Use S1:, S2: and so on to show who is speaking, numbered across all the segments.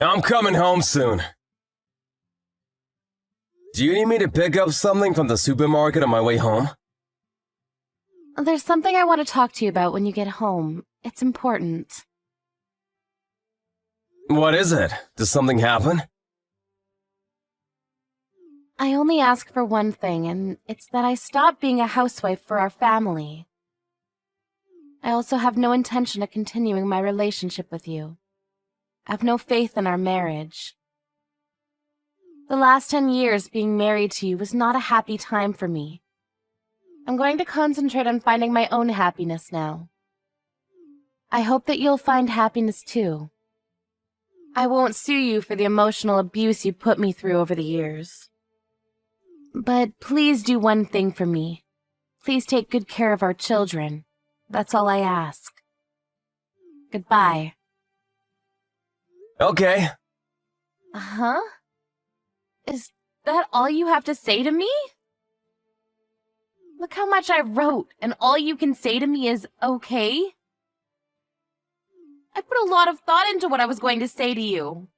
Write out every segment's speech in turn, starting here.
S1: I'm coming home soon. Do you need me to pick up something from the supermarket on my way home?
S2: There's something I want to talk to you about when you get home. It's important.
S1: What is it? Does something happen?
S2: I only ask for one thing, and it's that I stop being a housewife for our family. I also have no intention of continuing my relationship with you. I have no faith in our marriage. The last 10 years being married to you was not a happy time for me. I'm going to concentrate on finding my own happiness now. I hope that you'll find happiness too. I won't sue you for the emotional abuse you put me through over the years. But please do one thing for me. Please take good care of our children. That's all I ask. Goodbye.
S1: Okay.
S2: Huh? Is that all you have to say to me? Look how much I wrote, and all you can say to me is okay? I put a lot of thought into what I was going to say to you.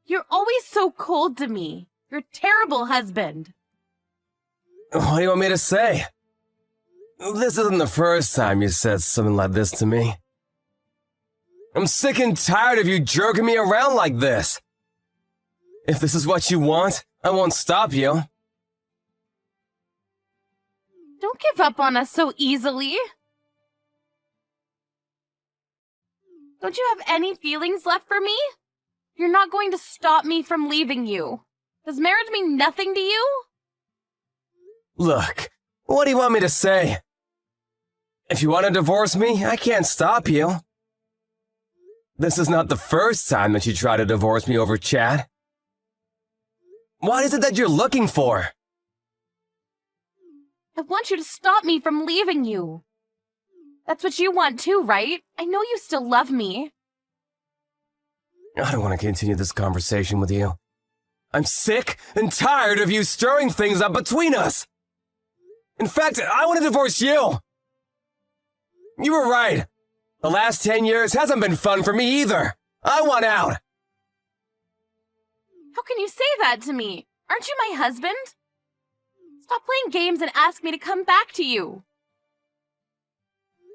S2: You're always so cold to me. You're a terrible husband.
S1: What do you want me to say? This isn't the first time you said something like this to me. I'm sick and tired of you jerking me around like this. If this is what you want, I won't stop you.
S2: Don't give up on us so easily. Don't you have any feelings left for me? You're not going to stop me from leaving you. Does marriage mean nothing to you?
S1: Look, what do you want me to say? If you want to divorce me, I can't stop you. This is not the first time that you try to divorce me over chat. What is it that you're looking for?
S2: I want you to stop me from leaving you. That's what you want too, right? I know you still love me.
S1: I don't want to continue this conversation with you. I'm sick and tired of you stirring things up between us. In fact, I want to divorce you. You were right. The last 10 years hasn't been fun for me either. I want out.
S2: How can you say that to me? Aren't you my husband? Stop playing games and ask me to come back to you.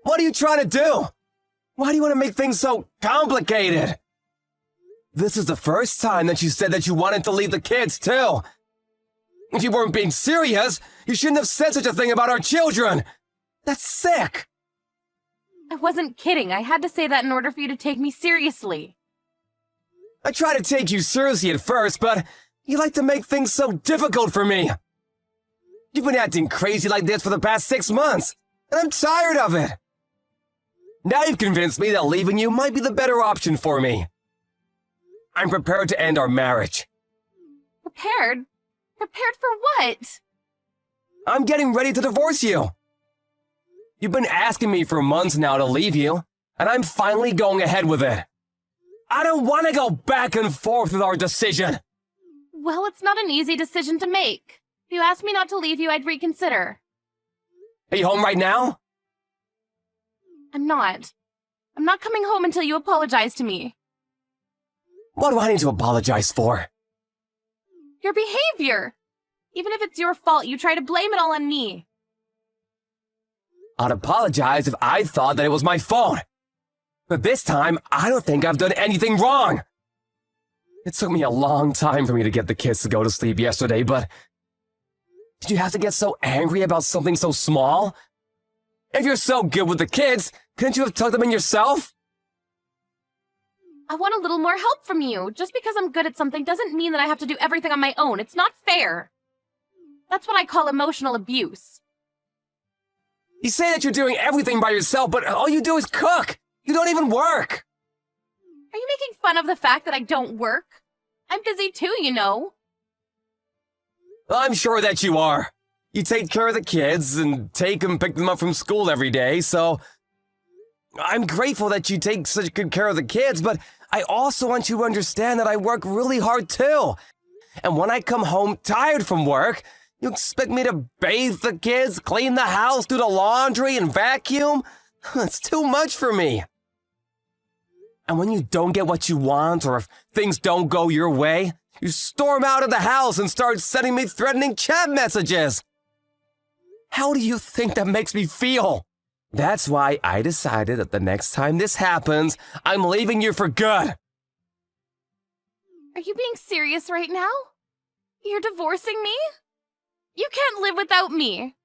S1: What are you trying to do? Why do you want to make things so complicated? This is the first time that you said that you wanted to leave the kids, too. If you weren't being serious, you shouldn't have said such a thing about our children. That's sick.
S2: I wasn't kidding. I had to say that in order for you to take me seriously.
S1: I tried to take you seriously at first, but you like to make things so difficult for me. You've been acting crazy like this for the past 6 months, and I'm tired of it. Now you've convinced me that leaving you might be the better option for me. I'm prepared to end our marriage.
S2: Prepared? Prepared for what?
S1: I'm getting ready to divorce you. You've been asking me for months now to leave you, and I'm finally going ahead with it. I don't want to go back and forth with our decision.
S2: Well, it's not an easy decision to make. If you asked me not to leave you, I'd reconsider.
S1: Are you home right now?
S2: I'm not. I'm not coming home until you apologize to me.
S1: What do I need to apologize for?
S2: Your behavior! Even if it's your fault, you try to blame it all on me.
S1: I'd apologize if I thought that it was my fault. But this time, I don't think I've done anything wrong. It took me a long time for me to get the kids to go to sleep yesterday, but did you have to get so angry about something so small? If you're so good with the kids, couldn't you have tucked them in yourself?
S2: I want a little more help from you. Just because I'm good at something doesn't mean that I have to do everything on my own. It's not fair. That's what I call emotional abuse.
S1: You say that you're doing everything by yourself, but all you do is cook. You don't even work.
S2: Are you making fun of the fact that I don't work? I'm busy too, you know.
S1: I'm sure that you are. You take care of the kids and pick them up from school every day, so I'm grateful that you take such good care of the kids, but I also want you to understand that I work really hard too. And when I come home tired from work, you expect me to bathe the kids, clean the house, do the laundry, and vacuum? It's too much for me. And when you don't get what you want, or if things don't go your way, you storm out of the house and start sending me threatening chat messages. How do you think that makes me feel? That's why I decided that the next time this happens, I'm leaving you for good.
S2: Are you being serious right now? You're divorcing me? You can't live without me.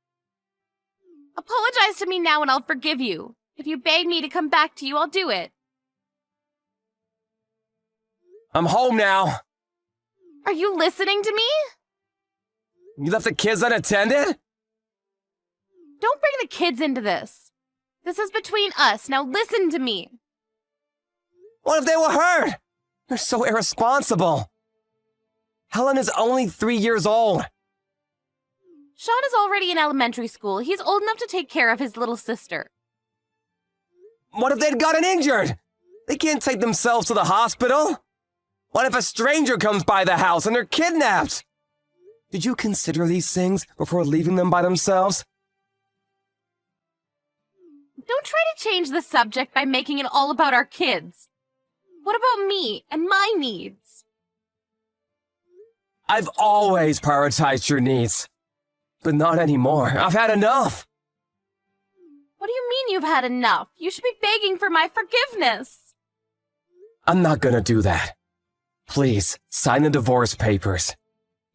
S2: Apologize to me now and I'll forgive you. If you beg me to come back to you, I'll do it.
S1: I'm home now.
S2: Are you listening to me?
S1: You left the kids unattended?
S2: Don't bring the kids into this. This is between us. Now listen to me.
S1: What if they were hurt? You're so irresponsible. Helen is only 3 years old.
S2: Sean is already in elementary school. He's old enough to take care of his little sister.
S1: What if they'd gotten injured? They can't take themselves to the hospital. What if a stranger comes by the house and they're kidnapped? Did you consider these things before leaving them by themselves?
S2: Don't try to change the subject by making it all about our kids. What about me and my needs?
S1: I've always prioritized your needs. But not anymore. I've had enough.
S2: What do you mean you've had enough? You should be begging for my forgiveness.
S1: I'm not gonna do that. Please, sign the divorce papers.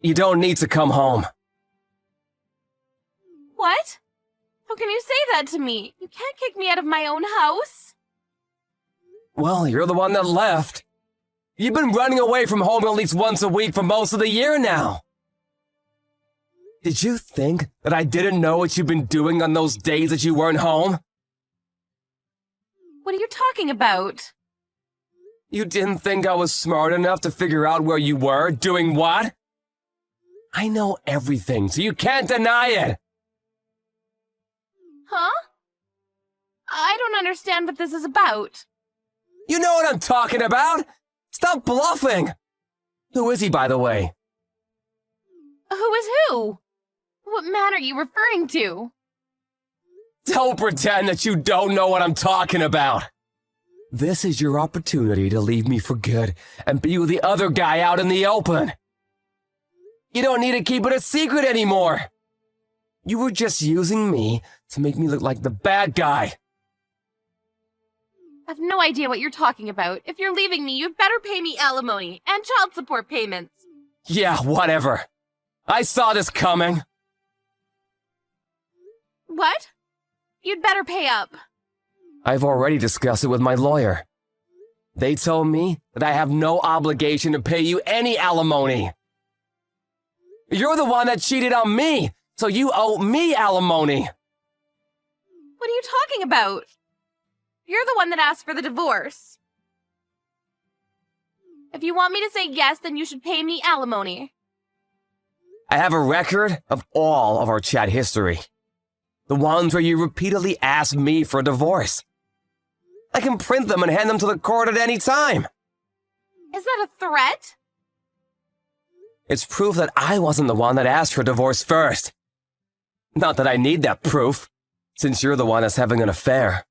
S1: You don't need to come home.
S2: What? How can you say that to me? You can't kick me out of my own house.
S1: Well, you're the one that left. You've been running away from home at least once a week for most of the year now. Did you think that I didn't know what you've been doing on those days that you weren't home?
S2: What are you talking about?
S1: You didn't think I was smart enough to figure out where you were, doing what? I know everything, so you can't deny it.
S2: Huh? I don't understand what this is about.
S1: You know what I'm talking about. Stop bluffing. Who is he, by the way?
S2: Who is who? What man are you referring to?
S1: Don't pretend that you don't know what I'm talking about. This is your opportunity to leave me for good and be with the other guy out in the open. You don't need to keep it a secret anymore. You were just using me to make me look like the bad guy.
S2: I have no idea what you're talking about. If you're leaving me, you'd better pay me alimony and child support payments.
S1: Yeah, whatever. I saw this coming.
S2: What? You'd better pay up.
S1: I've already discussed it with my lawyer. They told me that I have no obligation to pay you any alimony. You're the one that cheated on me, so you owe me alimony.
S2: What are you talking about? You're the one that asked for the divorce. If you want me to say yes, then you should pay me alimony.
S1: I have a record of all of our chat history. The ones where you repeatedly asked me for a divorce. I can print them and hand them to the court at any time.
S2: Is that a threat?
S1: It's proof that I wasn't the one that asked for divorce first. Not that I need that proof, since you're the one that's having an affair.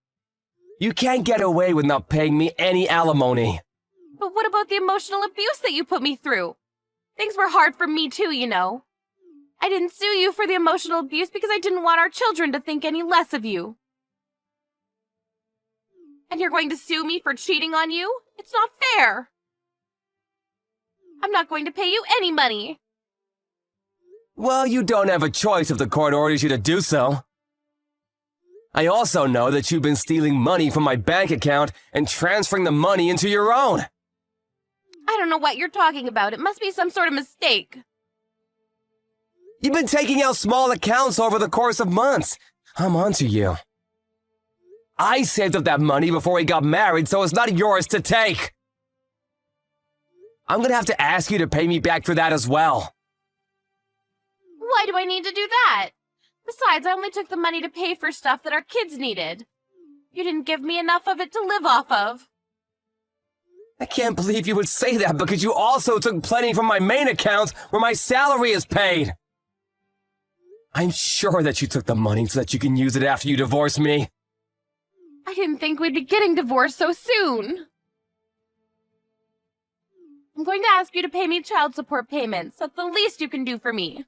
S1: You can't get away with not paying me any alimony.
S2: But what about the emotional abuse that you put me through? Things were hard for me too, you know. I didn't sue you for the emotional abuse because I didn't want our children to think any less of you. And you're going to sue me for cheating on you? It's not fair. I'm not going to pay you any money.
S1: Well, you don't have a choice if the court orders you to do so. I also know that you've been stealing money from my bank account and transferring the money into your own.
S2: I don't know what you're talking about. It must be some sort of mistake.
S1: You've been taking out small accounts over the course of months. I'm onto you. I saved up that money before we got married, so it's not yours to take. I'm gonna have to ask you to pay me back for that as well.
S2: Why do I need to do that? Besides, I only took the money to pay for stuff that our kids needed. You didn't give me enough of it to live off of.
S1: I can't believe you would say that because you also took plenty from my main account where my salary is paid. I'm sure that you took the money so that you can use it after you divorce me.
S2: I didn't think we'd be getting divorced so soon. I'm going to ask you to pay me child support payments. That's the least you can do for me.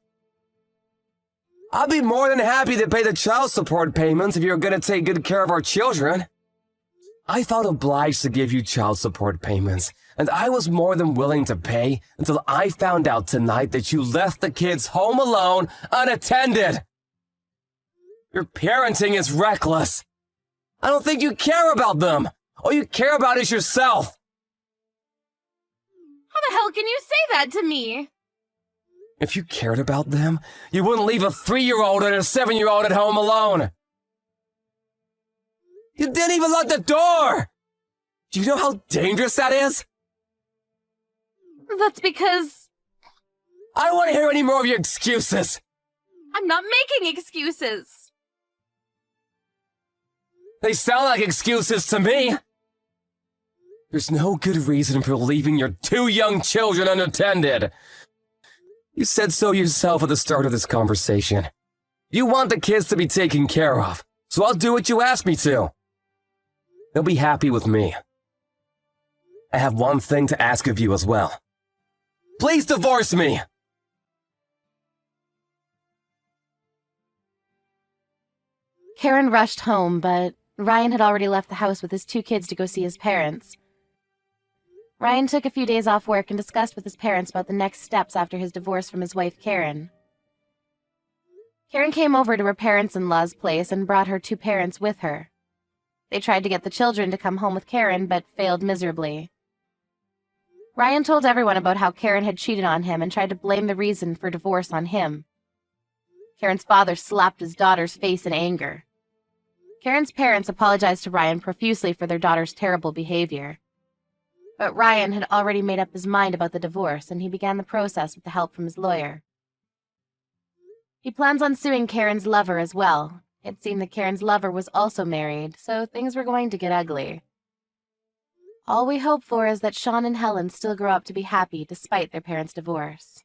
S1: I'd be more than happy to pay the child support payments if you're going to take good care of our children. I felt obliged to give you child support payments, and I was more than willing to pay until I found out tonight that you left the kids home alone, unattended. Your parenting is reckless. I don't think you care about them. All you care about is yourself.
S2: How the hell can you say that to me?
S1: If you cared about them, you wouldn't leave a 3-year-old and a 7-year-old at home alone. You didn't even lock the door! Do you know how dangerous that is?
S2: That's because
S1: I don't want to hear any more of your excuses.
S2: I'm not making excuses.
S1: They sound like excuses to me. There's no good reason for leaving your 2 young children unattended. You said so yourself at the start of this conversation. You want the kids to be taken care of, so I'll do what you ask me to. They'll be happy with me. I have one thing to ask of you as well. Please divorce me!
S2: Karen rushed home, but Ryan had already left the house with his 2 kids to go see his parents. Ryan took a few days off work and discussed with his parents about the next steps after his divorce from his wife, Karen. Karen came over to her parents-in-law's place and brought her 2 parents with her. They tried to get the children to come home with Karen, but failed miserably. Ryan told everyone about how Karen had cheated on him and tried to blame the reason for divorce on him. Karen's father slapped his daughter's face in anger. Karen's parents apologized to Ryan profusely for their daughter's terrible behavior. But Ryan had already made up his mind about the divorce, and he began the process with the help from his lawyer. He plans on suing Karen's lover as well. It seemed that Karen's lover was also married, so things were going to get ugly. All we hope for is that Sean and Helen still grow up to be happy despite their parents' divorce.